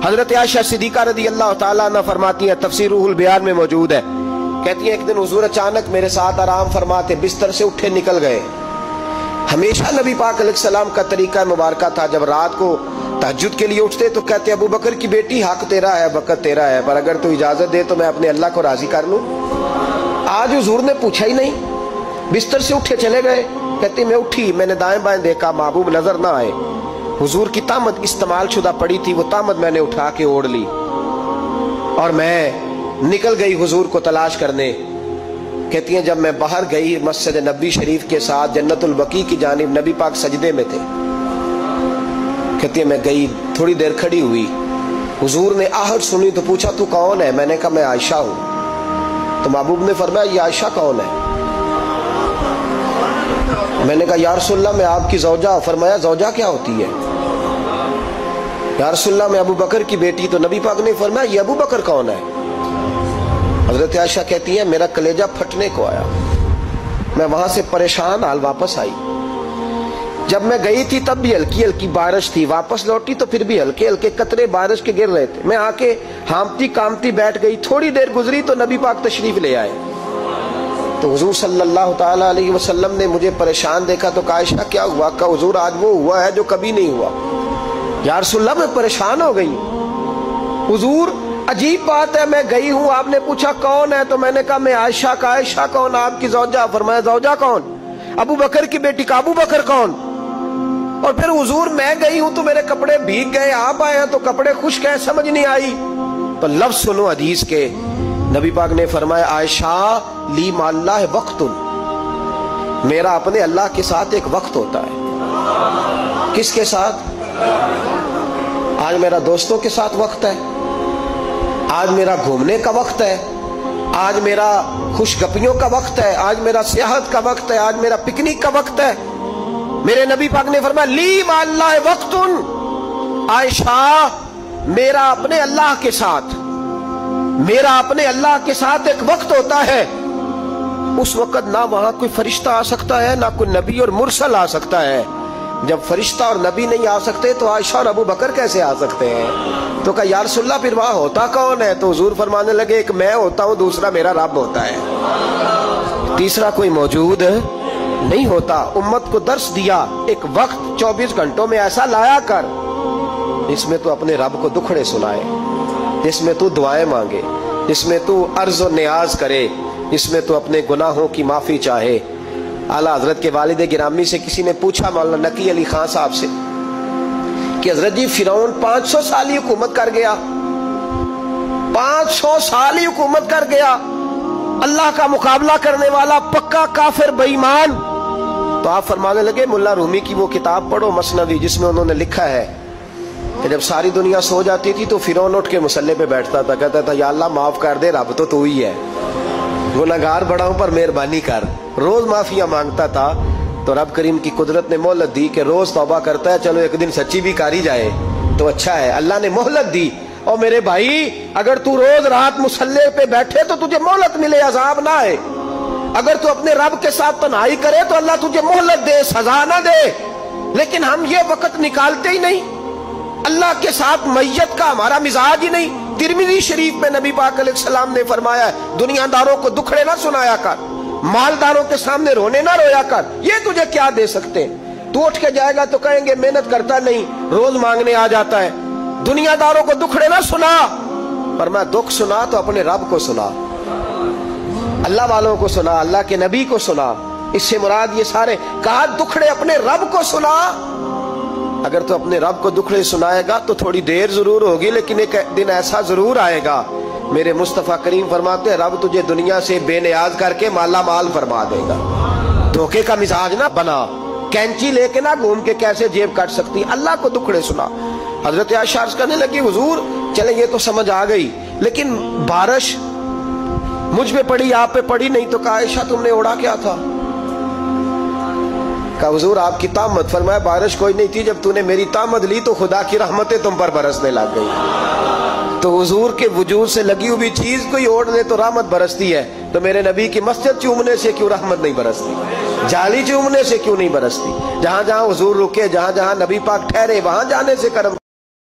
حضرت عائشہ صدیقہ رضی اللہ تعالیٰ عنہ فرماتی ہیں، تفسیر روح البیان میں موجود ہے، کہتی ہیں ایک دن حضور اچانک میرے ساتھ آرام فرماتے بستر سے اٹھے نکل گئے۔ ہمیشہ نبی پاک علیہ السلام کا طریقہ مبارکہ تھا، جب رات کو تہجد کے لیے اٹھتے تو کہتے ابو بکر کی بیٹی حق تیرا ہے، وقت تیرا ہے، پر اگر تو اجازت دے تو میں اپنے اللہ کو راضی کر لوں۔ آج حضور نے پوچھا ہی نہیں، بستر سے اٹھے چلے گئے۔ کہتے میں اٹھی، میں نے دائیں بائیں دیکھا، محبوب نظر نہ آئے۔ حضور کی طامت استعمال شدہ پڑی تھی، وہ طامت میں نے اٹھا کے اوڑھ لی اور میں نکل گئی حضور کو تلاش کرنے۔ کہتی ہیں جب میں باہر گئی مسجد نبی شریف کے ساتھ جنت البقیع کی جانب، نبی پاک سجدے میں تھے۔ کہتی ہیں میں گئی، تھوڑی دیر کھڑی ہوئی، حضور نے آہٹ سنی تو پوچھا تو کون ہے؟ میں نے کہا میں عائشہ ہوں۔ تو محبوب نے فرمایا یہ عائشہ کون ہے؟ میں نے کہا یا رسول اللہ میں آپ کی زوجہ۔ فرمایا زوجہ کیا ہوتی ہے؟ یا رسول اللہ میں ابو بکر کی بیٹی۔ تو نبی پاک نے فرمایا یہ ابو بکر کون ہے؟ حضرت عائشہ کہتی ہیں میرا کلیجہ پھٹنے کو آیا، میں وہاں سے پریشان حال واپس آئی۔ جب میں گئی تھی تب بھی ہلکی ہلکی بارش تھی، واپس لوٹی تو پھر بھی ہلکے ہلکے قطرے بارش کے گر رہے تھے۔ میں آ کے ہامتی کامتی بیٹھ گئی، تھوڑی دیر گزری تو نبی پاک تشریف لے آئے۔ تو حضور صلی اللہ تعالیٰ علیہ وسلم نے مجھے پریشان دیکھا تو کہا عائشہ کیا ہوا؟ کہا حضور آج وہ ہوا ہے جو کبھی نہیں ہوا۔ یا رسول اللہ میں پریشان ہو گئی۔ حضور عجیب بات ہے، میں گئی ہوں، آپ نے پوچھا کون ہے تو میں نے کہا میں عائشہ۔ کا عائشہ کون؟ آپ کی زوجہ۔ فرمایا زوجہ کون؟ ابو بکر کی بیٹی۔ کا ابو بکر کون؟ اور پھر حضور میں گئی ہوں تو میرے کپڑے بھیگ گئے، آپ آئے ہیں تو کپڑے خشک ہیں، سمجھ نہیں آئی۔ تو لفظ سنو حدیث کے، نبی پاک نے فرمایا عائشہ لی مع اللہ وقت، میرا اپنے اللہ کے ساتھ ایک وقت ہوتا ہے۔ کس کے ساتھ؟ آج میرا دوستوں کے ساتھ وقت ہے، آج میرا گھومنے کا وقت ہے، آج میرا خوش گپیوں کا وقت ہے، آج میرا سیاحت کا وقت ہے، آج میرا پکنک کا وقت ہے۔ میرے نبی پاک نے فرمایا لی مع اللہ وقت، عائشہ میرا اپنے اللہ کے ساتھ، میرا اپنے اللہ کے ساتھ ایک وقت ہوتا ہے۔ اس وقت نہ وہاں کوئی فرشتہ آ سکتا ہے، نہ کوئی نبی اور مرسل آ سکتا ہے۔ جب فرشتہ اور نبی نہیں آ سکتے تو عائشہ اور ابو بکر کیسے آ سکتے ہیں؟ تو کہا یا رسول اللہ پھر وہاں ہوتا کون ہے؟ تو حضور فرمانے لگے ایک میں ہوتا ہوں، دوسرا میرا رب ہوتا ہے، تیسرا کوئی موجود نہیں ہوتا۔ امت کو درس دیا ایک وقت 24 گھنٹوں میں ایسا لایا کر جس میں تو اپنے رب کو دکھڑے سنائے، جس میں تو دعائیں مانگے، جس میں تو عرض و نیاز کرے، جس میں تو اپنے گناہوں کی معافی چاہے۔ اعلیٰ حضرت کے والد گرامی سے کسی نے پوچھا مولانا نقی علی خان صاحب سے کہ حضرت جی فرعون 500 سال ہی حکومت کر گیا، 500 سال ہی حکومت کر گیا، اللہ کا مقابلہ کرنے والا پکا کافر بے ایمان۔ تو آپ فرمانے لگے ملا رومی کی وہ کتاب پڑھو مثنوی، جس میں انہوں نے لکھا ہے کہ جب ساری دنیا سو جاتی تھی تو فرعون اٹھ کے مصلے پہ بیٹھتا تھا، کہتا تھا یا اللہ معاف کر دے، رب تو ہی ہے، گناہگار بڑا ہوں پر مہربانی کر۔ روز معافیاں مانگتا تھا تو رب کریم کی قدرت نے مہلت دی کہ روز توبہ کرتا ہے، چلو ایک دن سچی بھی کاری جائے تو اچھا ہے۔ اللہ نے مہلت دی۔ اور میرے بھائی اگر تو روز رات مصلے پہ بیٹھے تو تجھے مہلت ملے، عذاب نہ آئے۔ اگر تو اپنے رب کے ساتھ تنہائی کرے تو اللہ تجھے مہلت دے، سزا نہ دے۔ لیکن ہم یہ وقت نکالتے ہی نہیں، اللہ کے ساتھ میت کا ہمارا مزاج ہی نہیں۔ ترمذی شریف میں نبی پاک علیہ السلام نے فرمایا ہے دنیا داروں کو دکھڑے نہ سنایا کر، مالداروں کے سامنے رونے نہ رویا کر، یہ تجھے کیا دے سکتے ہیں؟ تو اٹھ کے جائے گا تو کہیں گے محنت کرتا نہیں، روز مانگنے آ جاتا ہے۔ دنیا داروں کو دکھڑے نہ سنا، پر میں دکھ سنا تو اپنے رب کو سنا، اللہ والوں کو سنا، اللہ کے نبی کو سنا۔ اس سے مراد یہ سارے کہا دکھڑے اپنے رب کو سنا۔ اگر تو اپنے رب کو دکھڑے سنائے گا تو تھوڑی دیر ضرور ہوگی، لیکن ایک دن ایسا ضرور آئے گا، میرے مصطفیٰ کریم فرماتے ہیں رب تجھے دنیا سے بے نیاز کر کے مالا مال فرما دے گا۔ دھوکے کا مزاج نہ بنا، کینچی لے کے نہ گھوم کے کیسے جیب کاٹ سکتی، اللہ کو دکھڑے سنا۔ حضرت عائشہ عرض کرنے لگی حضور چلے یہ تو سمجھ آ گئی، لیکن بارش مجھ پہ پڑی آپ پہ پڑی نہیں، تو کہا عائشہ تم نے اوڑا کیا تھا؟ کہا حضور آپ کی طامت۔ فرمایا بارش کوئی نہیں تھی، جب تو نے میری طامت لی تو خدا کی رحمتیں تم پر برسنے لگ گئی۔ تو حضور کے وجود سے لگی ہوئی چیز کوئی اوڑھ لے تو رحمت برستی ہے، تو میرے نبی کی مسجد چومنے سے کیوں رحمت نہیں برستی؟ جالی چومنے سے کیوں نہیں برستی؟ جہاں جہاں حضور رکے، جہاں جہاں نبی پاک ٹھہرے، وہاں جانے سے کرم